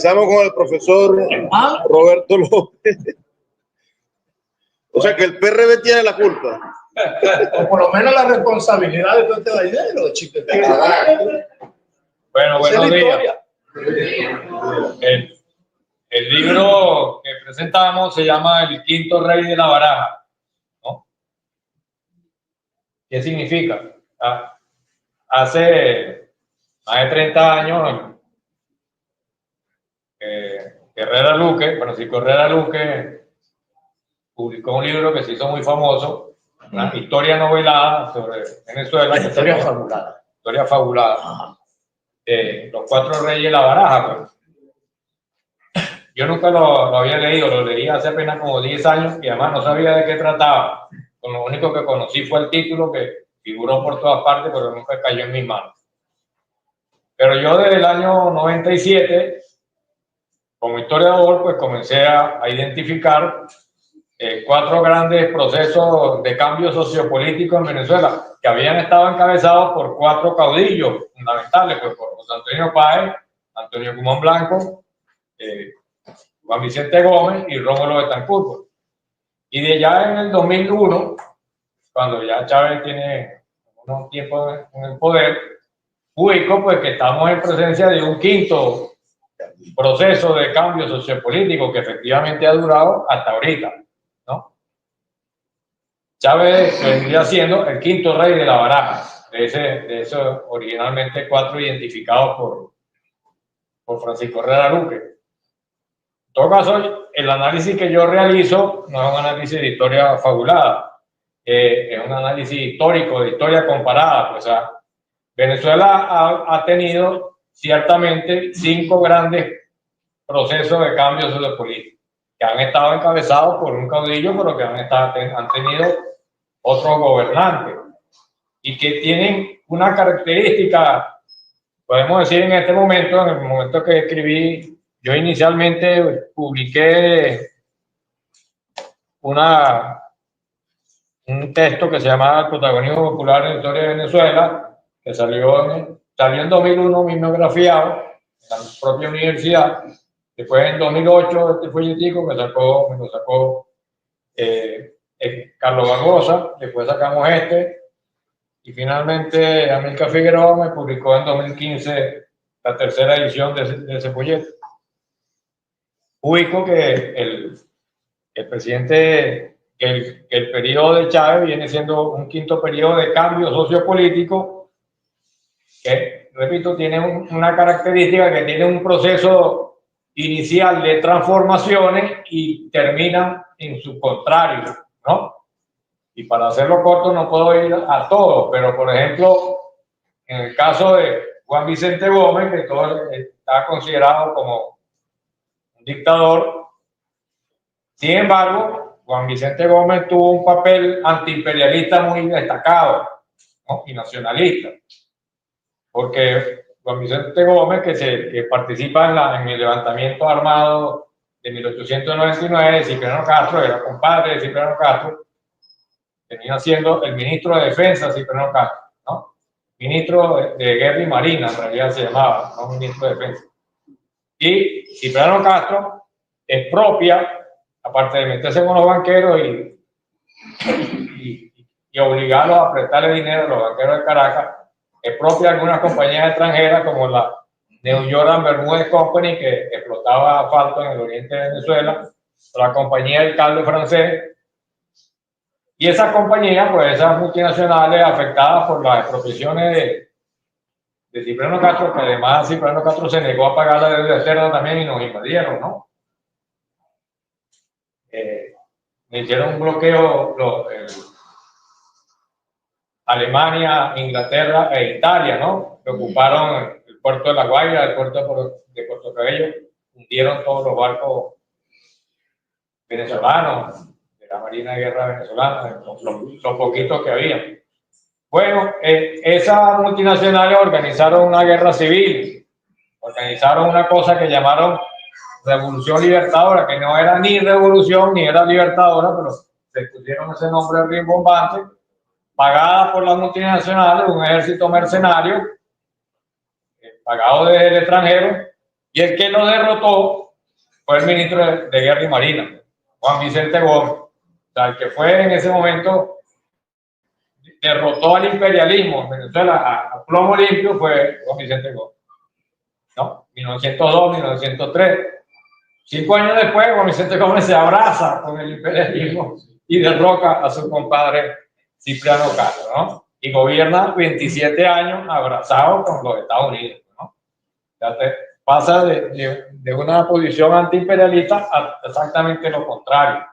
Empezamos con el profesor Roberto López. O sea que el PRD tiene la culpa. O por lo menos la responsabilidad de todo este vainero, chicos. Bueno, buenos días. El libro que presentamos se llama El quinto rey de la baraja, ¿no? ¿Qué significa? Hace más de 30 años, Herrera Luque, Francisco Herrera Luque, publicó un libro que se hizo muy famoso, una historia novelada sobre Venezuela. Historia fabulada. Historia fabulada. Los cuatro reyes de la baraja, pues. Yo nunca lo había leído, lo leí hace apenas como 10 años y además no sabía de qué trataba. Lo único que conocí fue el título que figuró por todas partes, pero nunca cayó en mis manos. Pero yo desde el año 97, como historiador, pues comencé a identificar 4 grandes procesos de cambio sociopolítico en Venezuela, que habían estado encabezados por 4 caudillos fundamentales, pues por José Antonio Páez, Antonio Guzmán Blanco, Juan Vicente Gómez y Rómulo Betancourt. Y de ya en el 2001, cuando ya Chávez tiene unos tiempos en el poder, ubico pues que estamos en presencia de un quinto proceso de cambio sociopolítico que efectivamente ha durado hasta ahorita, ¿no? Chávez vendría siendo el quinto rey de la baraja, de esos originalmente 4 identificados por Francisco Herrera Luque. En todo caso, el análisis que yo realizo no es un análisis de historia fabulada, es un análisis histórico, de historia comparada. Pues, Venezuela ha tenido ciertamente 5 grandes procesos de cambio sociopolítico que han estado encabezados por un caudillo, pero que han tenido otros gobernantes y que tienen una característica, podemos decir en este momento, en el momento que escribí. Yo inicialmente publiqué un texto que se llama El protagonismo popular en la historia de Venezuela, que salió en 2001 mimeografiado en la propia universidad. Después en 2008 este folletico me lo sacó Carlos Barbosa. Después sacamos y finalmente Amílcar Figueroa me publicó en 2015 la tercera edición de ese folleto. Ubico que el presidente, que el periodo de Chávez viene siendo un quinto periodo de cambio sociopolítico que, repito, tiene una característica, que tiene un proceso inicial de transformaciones y termina en su contrario, ¿no? Y para hacerlo corto no puedo ir a todo, pero por ejemplo, en el caso de Juan Vicente Gómez, que todo está considerado como dictador. Sin embargo, Juan Vicente Gómez tuvo un papel antiimperialista muy destacado, ¿no? Y nacionalista, porque Juan Vicente Gómez, que participa en el levantamiento armado de 1899 de Cipriano Castro, era compadre de Cipriano Castro, venía siendo el ministro de Defensa de Cipriano Castro, ¿no? Ministro de Guerra y Marina, en realidad se llamaba, no ministro de Defensa. Y Cipriano Castro expropia, aparte de meterse con los banqueros y obligarlos a prestarle dinero a los banqueros de Caracas, expropia algunas compañías extranjeras como la New York Bermúdez Company, que explotaba asfalto en el oriente de Venezuela, o la compañía del cable francés. Y esas compañías, pues esas multinacionales afectadas por las expropiaciones de Cipriano Castro, que además Cipriano Castro se negó a pagar la deuda externa también y nos invadieron, ¿no? Me hicieron un bloqueo Alemania, Inglaterra e Italia, ¿no? Que ocuparon el puerto de La Guaira, el puerto de Puerto Cabello, hundieron todos los barcos venezolanos, de la Marina de Guerra venezolana, los poquitos que había. Bueno, esas multinacionales organizaron una guerra civil, organizaron una cosa que llamaron Revolución Libertadora, que no era ni revolución ni era libertadora, pero se pusieron ese nombre rimbombante, pagada por las multinacionales, un ejército mercenario, pagado desde el extranjero, Y el que lo derrotó fue el ministro de Guerra y Marina, Juan Vicente Gómez. O sea, el que fue en ese momento, derrotó al imperialismo en Venezuela a plomo limpio, fue Juan Vicente Gómez. ¿No? 1902, 1903. 5 años después, Juan Vicente Gómez se abraza con el imperialismo y derroca a su compadre Cipriano Castro, ¿no? Y gobierna 27 años abrazado con los Estados Unidos, ¿no? Entonces, pasa de una posición antiimperialista a exactamente lo contrario.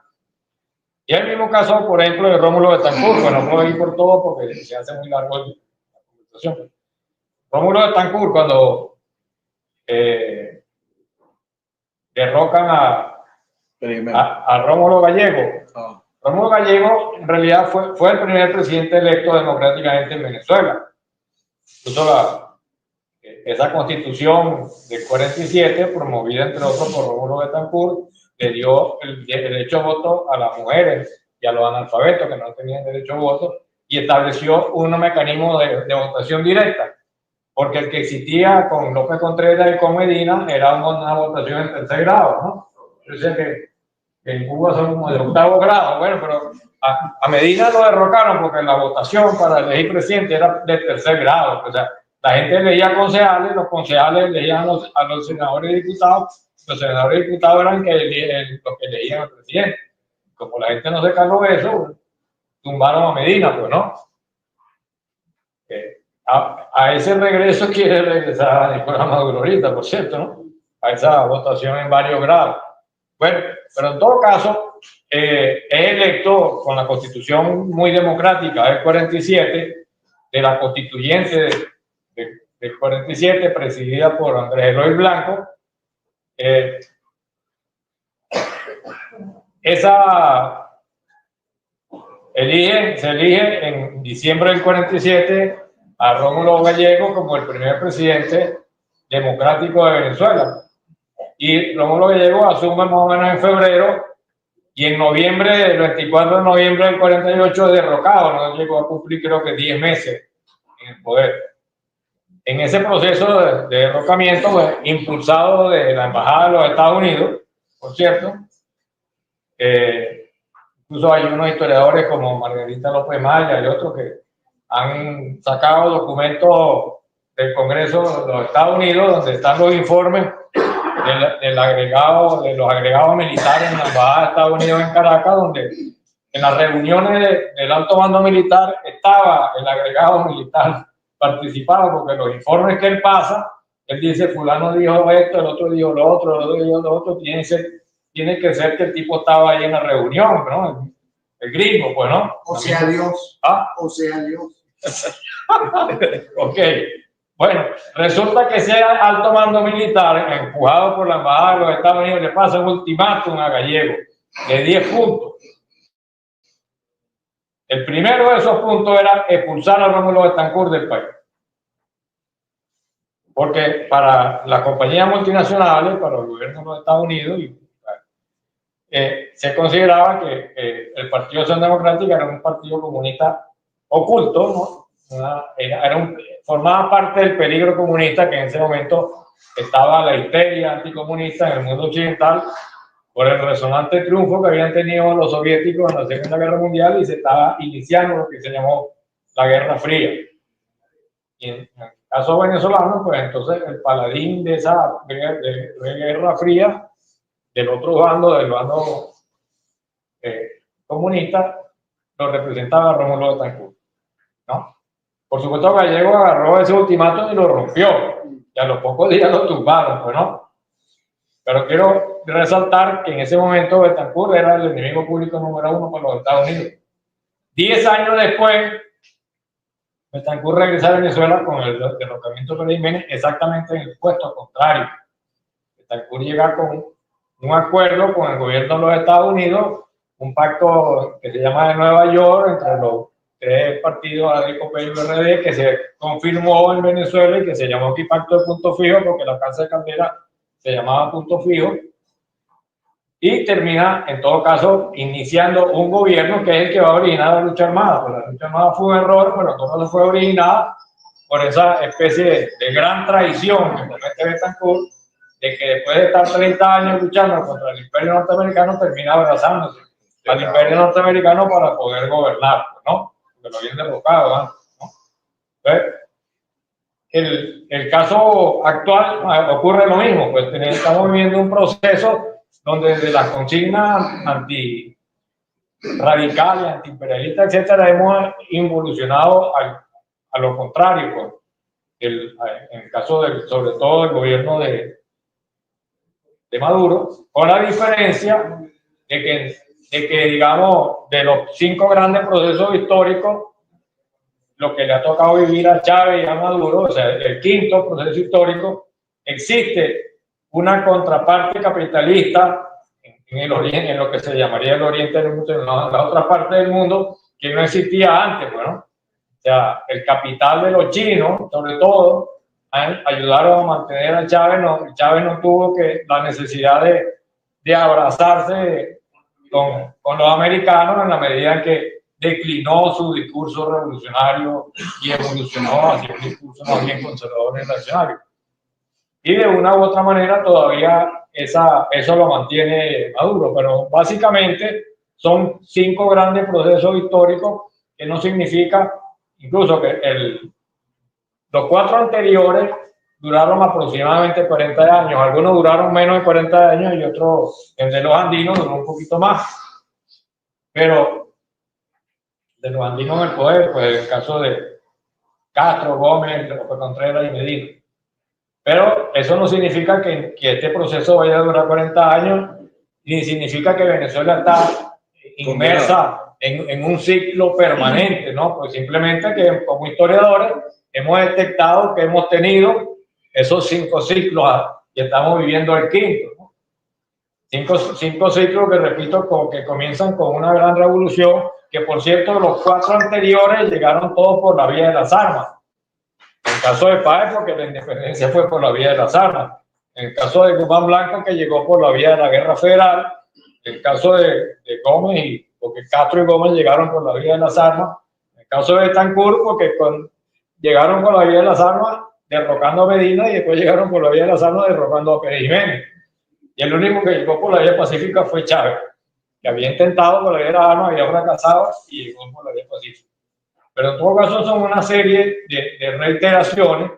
Y el mismo caso, por ejemplo, de Rómulo Betancourt, pues no puedo ir por todo porque se hace muy largo la conversación. Rómulo Betancourt, cuando derrocan a Rómulo Gallego. Rómulo Gallego en realidad fue el primer presidente electo democráticamente en Venezuela. Incluso esa constitución del 47, promovida entre otros por Rómulo Betancourt, le dio el derecho a voto a las mujeres y a los analfabetos que no tenían derecho a voto, y estableció un mecanismo de votación directa, porque el que existía con López Contreras y con Medina era una votación en tercer grado, ¿no? Yo sé que en Cuba son como de octavo grado, bueno, pero a Medina lo derrocaron porque la votación para elegir presidente era de tercer grado. O sea, la gente elegía concejales, los concejales elegían a los senadores y diputados, los senadores y diputados eran los que elegían al presidente. Como la gente no se caló eso, tumbaron a Medina, pues, ¿no? A ese regreso quiere regresar a Nicolás Maduro ahorita, por cierto, ¿no? A esa votación en varios grados. Bueno, pero en todo caso, es electo con la constitución muy democrática del 47, de la constituyente del 47, presidida por Andrés Eloy Blanco. Se elige en diciembre del 47 a Rómulo Gallego como el primer presidente democrático de Venezuela. Y Rómulo Gallego asume más o menos en febrero, y en noviembre, el 24 de noviembre del 48, es derrocado. No llegó a cumplir, creo que 10 meses en el poder. En ese proceso de derrocamiento, pues, impulsado de la Embajada de los Estados Unidos, por cierto, incluso hay unos historiadores como Margarita López Maya y otros que han sacado documentos del Congreso de los Estados Unidos donde están los informes de los agregados militares en la Embajada de Estados Unidos en Caracas, donde en las reuniones del alto mando militar estaba el agregado militar participado, porque los informes que él pasa, él dice fulano dijo esto, el otro dijo lo otro, el otro dijo lo otro, tiene que ser que el tipo estaba ahí en la reunión, ¿no? El gringo, pues, ¿no? O sea, Dios. ¿Ah? O sea, Dios. Ok. Bueno, resulta que ese alto mando militar, empujado por la Embajada de los Estados Unidos, le pasa un ultimátum a Gallego de 10 puntos. El primero de esos puntos era expulsar a Rómulo Betancourt del país. Porque para las compañías multinacionales, para el gobierno de los Estados Unidos, se consideraba que el Partido Acción Democrática era un partido comunista oculto, ¿no? Formaba parte del peligro comunista, que en ese momento estaba la histeria anticomunista en el mundo occidental por el resonante triunfo que habían tenido los soviéticos en la Segunda Guerra Mundial, y se estaba iniciando lo que se llamó la Guerra Fría. Y en el caso venezolano, pues entonces el paladín de esa Guerra Fría, del otro bando, del bando comunista, lo representaba Rómulo Betancourt, ¿no? Por supuesto, Gallego agarró ese ultimátum y lo rompió, y a los pocos días lo tumbaron, pues, ¿no? Pero quiero resaltar que en ese momento Betancourt era el enemigo público número 1 para los Estados Unidos. 10 años después, Betancourt regresa a Venezuela con el derrocamiento de Pérez Jiménez, exactamente en el puesto contrario. Betancourt llega con un acuerdo con el gobierno de los Estados Unidos, un pacto que se llama de Nueva York entre los 3 partidos, ADECO, PEI y PRD, que se confirmó en Venezuela y que se llamó aquí Pacto de Punto Fijo, porque la Casa de Caldera se llamaba Punto Fijo, y termina, en todo caso, iniciando un gobierno que es el que va a originar la lucha armada. Pues la lucha armada fue un error, pero todo fue originada por esa especie de gran traición que comete Betancourt de que después de estar 30 años luchando contra el imperio norteamericano, termina abrazándose al imperio norteamericano para poder gobernar, ¿no? Porque lo habían derrocado antes, ¿no? Entonces, el caso actual ocurre lo mismo, pues estamos viviendo un proceso donde desde las consignas anti-radicales, anti-imperialistas, etcétera, hemos involucionado a lo contrario, pues. En el caso sobre todo del gobierno de Maduro, con la diferencia de que, digamos, de los 5 grandes procesos históricos, lo que le ha tocado vivir a Chávez y a Maduro, o sea, el 5º proceso histórico, existe una contraparte capitalista en el oriente, en lo que se llamaría el Oriente del Mundo, en la otra parte del mundo, que no existía antes, bueno. O sea, el capital de los chinos, sobre todo, ayudaron a mantener a Chávez. Chávez no tuvo la necesidad de abrazarse con los americanos en la medida en que declinó su discurso revolucionario y evolucionó hacia un discurso más bien conservador y nacional. Y de una u otra manera todavía eso lo mantiene Maduro, pero básicamente son 5 grandes procesos históricos que no significa, incluso que los 4 anteriores duraron aproximadamente 40 años, algunos duraron menos de 40 años y otros, el de los andinos, duró un poquito más. Pero de los andinos en el poder, pues el caso de Castro, Gómez, López Contreras y Medina. Pero eso no significa que este proceso vaya a durar 40 años, ni significa que Venezuela está inmersa en un ciclo permanente, ¿no? Pues simplemente que como historiadores hemos detectado que hemos tenido esos 5 ciclos y estamos viviendo el 5º, ¿no? 5 ciclos que, repito, que comienzan con una gran revolución, que por cierto los 4 anteriores llegaron todos por la vía de las armas. En el caso de Páez, porque la independencia fue por la vía de las armas. En el caso de Guzmán Blanco, que llegó por la vía de la guerra federal. En el caso de Gómez, porque Castro y Gómez llegaron por la vía de las armas. En el caso de Betancourt, porque llegaron por la vía de las armas derrocando a Medina y después llegaron por la vía de las armas derrocando a Pérez Jiménez. Y el único que llegó por la vía pacífica fue Chávez, que había intentado por la vía de las armas, había fracasado y llegó por la vía pacífica. Pero en todo caso son una serie de reiteraciones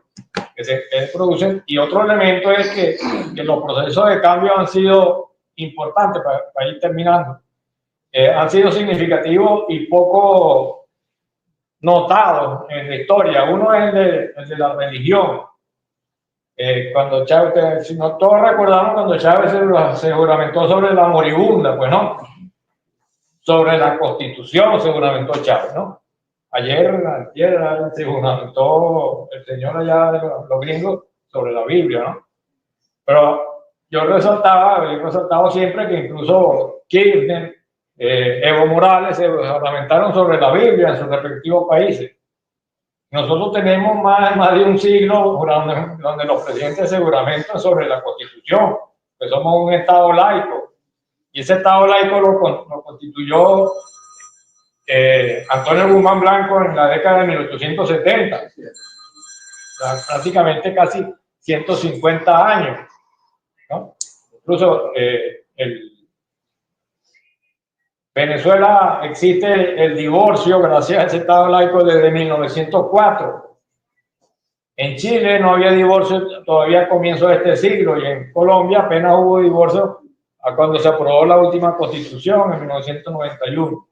que se producen, y otro elemento es que los procesos de cambio han sido importantes, para ir terminando, han sido significativos y poco notados en la historia. Uno es el de la religión. Cuando Chávez, si no todos recordamos cuando Chávez se juramentó sobre la moribunda, pues no, sobre la Constitución se juramentó Chávez, ¿no? Ayer se juramentó el señor allá de los gringos sobre la Biblia, ¿no? Pero yo he resaltado siempre que incluso Kirchner, Evo Morales se juramentaron sobre la Biblia en sus respectivos países. Nosotros tenemos más de un siglo donde los presidentes se juramentan sobre la Constitución, pues somos un Estado laico, y ese Estado laico lo constituyó Antonio Guzmán Blanco en la década de 1870, o sea, prácticamente casi 150 años, ¿no? Incluso Venezuela existe el divorcio gracias a ese Estado laico desde 1904. En Chile no había divorcio todavía a comienzos de este siglo, y en Colombia apenas hubo divorcio cuando se aprobó la última constitución en 1991.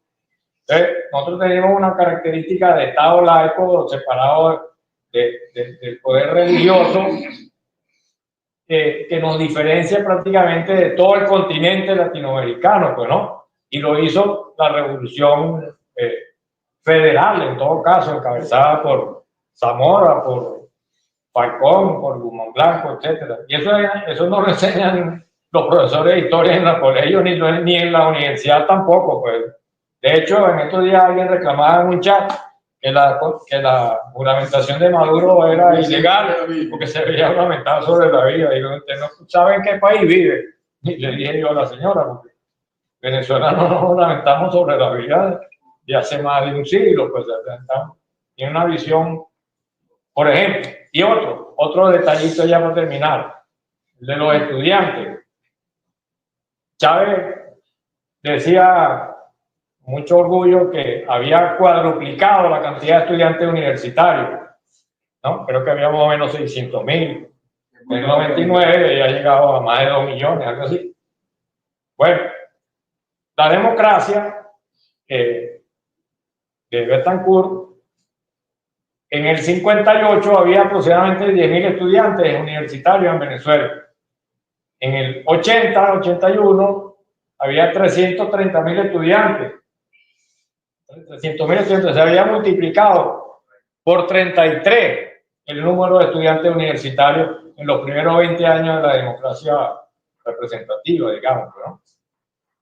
Entonces, nosotros tenemos una característica de Estado laico separado del poder religioso que nos diferencia prácticamente de todo el continente latinoamericano, pues, ¿no? Y lo hizo la revolución federal, en todo caso, encabezada por Zamora, por Falcón, por Guzmán Blanco, etc. Y eso no lo enseñan los profesores de historia en el colegio, ni en la universidad tampoco, pues. De hecho, en estos días alguien reclamaba en un chat que la juramentación de Maduro era ilegal porque se había juramentado sobre la vida. Digo, ¿usted no sabe en qué país vive? Y le dije yo a la señora, porque Venezuela no nos juramentamos sobre la vida de hace más de un siglo, pues tiene una visión, por ejemplo. Y otro detallito ya para terminar. de los estudiantes. Chávez decía con mucho orgullo que había cuadruplicado la cantidad de estudiantes universitarios, ¿no? Creo que había más o menos 600.000. En el 99 ya ha llegado a más de 2 millones, algo así. Bueno, la democracia de Betancourt, en el 58 había aproximadamente 10.000 estudiantes universitarios en Venezuela. En el 80, 81 había 330.000 estudiantes. 300.000 estudiantes. Se había multiplicado por 33 el número de estudiantes universitarios en los primeros 20 años de la democracia representativa, digamos, ¿no?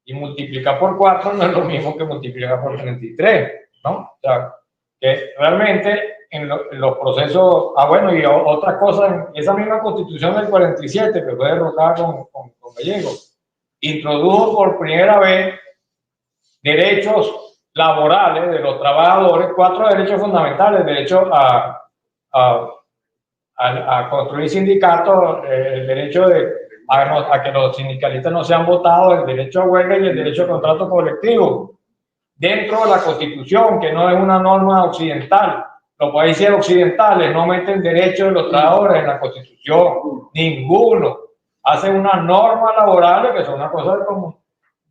Y multiplicar por 4 no es lo mismo que multiplicar por 33, ¿no? O sea, que realmente en los procesos, bueno, y otras cosas, esa misma constitución del 47, que fue derrocada con Gallegos, introdujo por primera vez derechos laborales de los trabajadores, 4 derechos fundamentales: derecho a construir sindicatos, el derecho a que los sindicalistas no sean votados, el derecho a huelga y el derecho a contrato colectivo. Dentro de la Constitución, que no es una norma occidental, los países occidentales no meten derechos de los trabajadores en la Constitución, ninguno. Hacen unas normas laborales que son una cosa como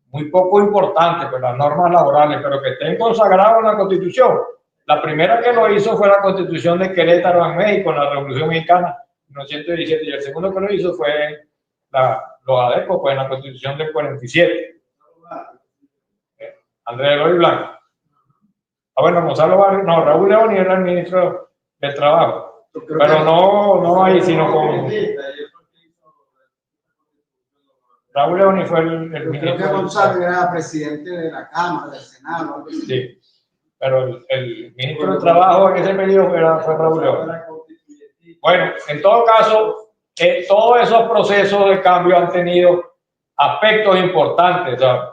muy poco importante, pues las normas laborales, pero que estén consagradas en la Constitución. La primera que lo hizo fue la Constitución de Querétaro en México, en la Revolución Mexicana, en 1917, y el segundo que lo hizo fue los ADECO, pues en la Constitución del 47. Andrés Eloy Blanco. Bueno, Gonzalo Barrio, no, Raúl Leoni era el ministro del Trabajo, pero no ahí, sino con Raúl Leoni fue el ministro. Creo que Gonzalo era presidente de la Cámara, del Senado. Sí, pero el ministro del Trabajo en ese periodo fue Raúl Leoni. Bueno, en todo caso, todos esos procesos de cambio han tenido aspectos importantes. O sea,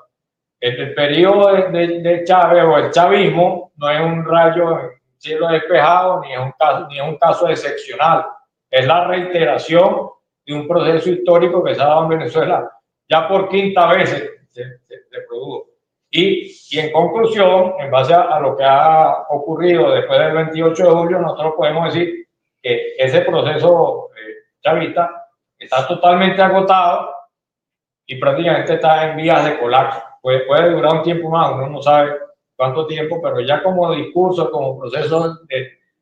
el periodo de Chávez o el chavismo no es un rayo en cielo despejado ni es un caso excepcional. Es la reiteración de un proceso histórico que se ha dado en Venezuela ya por quinta vez se produjo. Y en conclusión, en base a lo que ha ocurrido después del 28 de julio, nosotros podemos decir que ese proceso chavista está totalmente agotado y prácticamente está en vías de colapso. Puede durar un tiempo más, uno no sabe cuánto tiempo, pero ya como discurso, como proceso,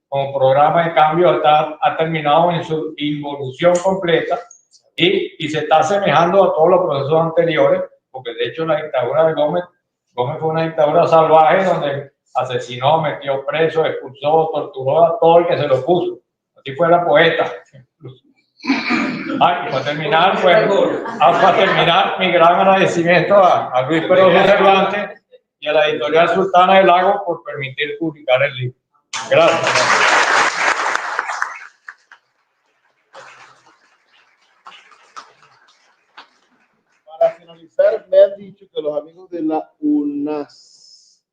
como programa de cambio, ha terminado en su involución completa y se está asemejando a todos los procesos anteriores, porque de hecho la dictadura de Gómez fue una dictadura salvaje donde asesinó, metió preso, expulsó, torturó a todo el que se lo puso. Así fue la poeta. Y para terminar, mi gran agradecimiento a Luis Peroso Cervantes y a la editorial Sultana del Lago por permitir publicar el libro. Gracias. Para finalizar, me han dicho que los amigos de la UNAS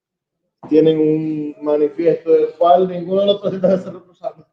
tienen un manifiesto del cual ninguno de los presentes se representa.